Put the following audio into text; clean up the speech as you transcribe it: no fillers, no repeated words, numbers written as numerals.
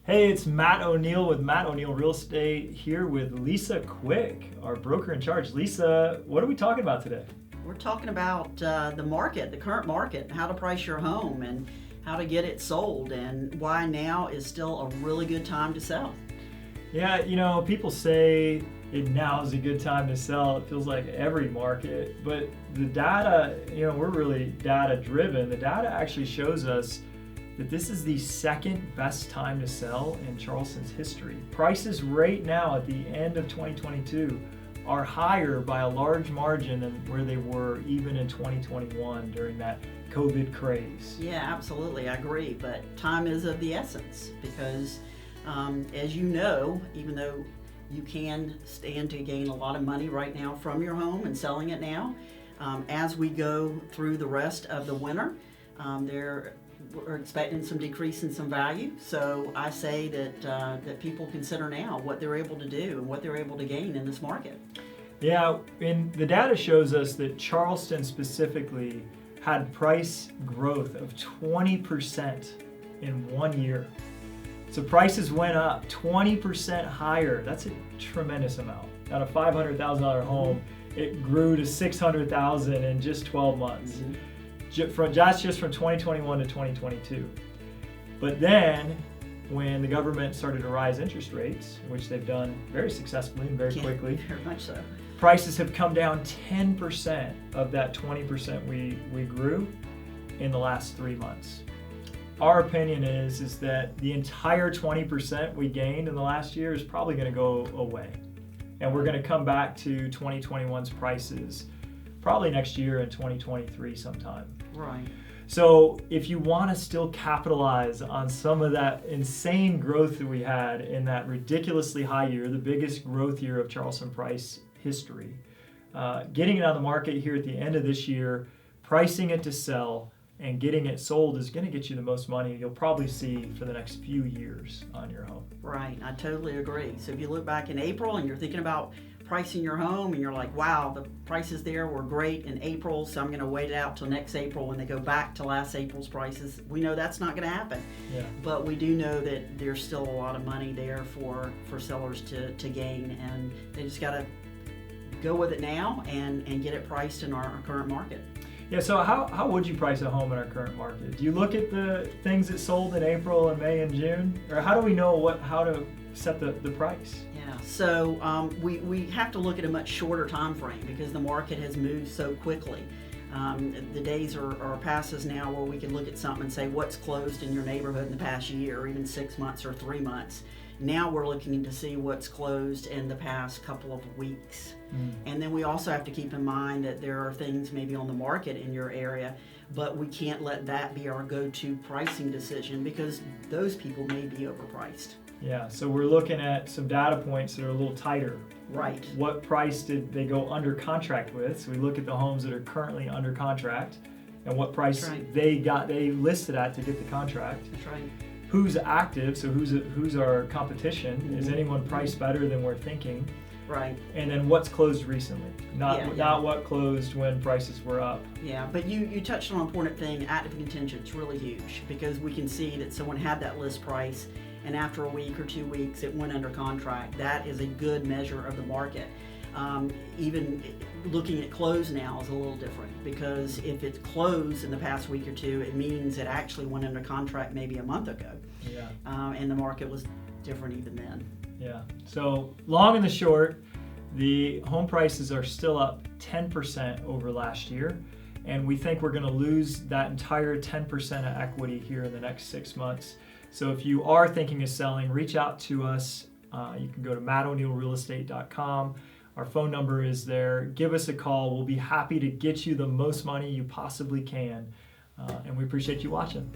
Hey, it's Matt O'Neill with Matt O'Neill Real Estate here with Lisa Quick, our broker in charge. Lisa, what are we talking about today? We're talking about the market, the current market, how to price your home and how to get it sold and why now is still a really good time to sell. Yeah, people say now is a good time to sell. It feels like every market, but the data, we're really data driven. The data actually shows us that this is the second best time to sell in Charleston's history. Prices right now at the end of 2022 are higher by a large margin than where they were even in 2021 during that COVID craze. Yeah, absolutely, I agree, but time is of the essence because as you know, even though you can stand to gain a lot of money right now from your home and selling it now, as we go through the rest of the winter, we're expecting some decrease in some value. So I say that people consider now what they're able to do and what they're able to gain in this market. Yeah, and the data shows us that Charleston specifically had price growth of 20% in 1 year. So prices went up 20% higher. That's a tremendous amount. At a $500,000 home, it grew to $600,000 in just 12 months. That's just from 2021 to 2022. But then, when the government started to rise interest rates, which they've done very successfully and very quickly, very much so, prices have come down 10% of that 20% we grew in the last 3 months. Our opinion is that the entire 20% we gained in the last year is probably going to go away. And we're going to come back to 2021's prices probably next year in 2023 sometime. Right. So if you want to still capitalize on some of that insane growth that we had in that ridiculously high year, the biggest growth year of Charleston price history, getting it on the market here at the end of this year, pricing it to sell, and getting it sold is going to get you the most money you'll probably see for the next few years on your home. Right, I totally agree. So if you look back in April and you're thinking about pricing your home and you're like, wow, the prices there were great in April, so I'm going to wait it out till next April when they go back to last April's prices. We know that's not going to happen. Yeah. But we do know that there's still a lot of money there for sellers to gain, and they just got to go with it now and get it priced in our current market. Yeah, so how would you price a home in our current market? Do you look at the things that sold in April and May and June? Or how do we know how to set the price? Yeah, so we have to look at a much shorter time frame because the market has moved so quickly. The days are past us now where we can look at something and say what's closed in your neighborhood in the past year, or even 6 months or 3 months. Now we're looking to see what's closed in the past couple of weeks. And then we also have to keep in mind that there are things maybe on the market in your area, but we can't let that be our go-to pricing decision because those people may be overpriced. Yeah, so we're looking at some data points that are a little tighter. Right. What price did they go under contract with? So we look at the homes that are currently under contract and what price they listed at to get the contract. That's right. Who's active, so who's our competition? Is anyone priced better than we're thinking? Right. And then what's closed recently, not what closed when prices were up. Yeah, but you touched on an important thing, active contention. It's really huge because we can see that someone had that list price and after a week or 2 weeks it went under contract. That is a good measure of the market. Even looking at close now is a little different because if it's closed in the past week or two, it means it actually went under contract maybe a month ago. Yeah. And the market was different even then. Yeah. So long and the short, the home prices are still up 10% over last year. And we think we're going to lose that entire 10% of equity here in the next 6 months. So if you are thinking of selling, reach out to us. You can go to mattoneillrealestate.com. Our phone number is there. Give us a call. We'll be happy to get you the most money you possibly can. And we appreciate you watching.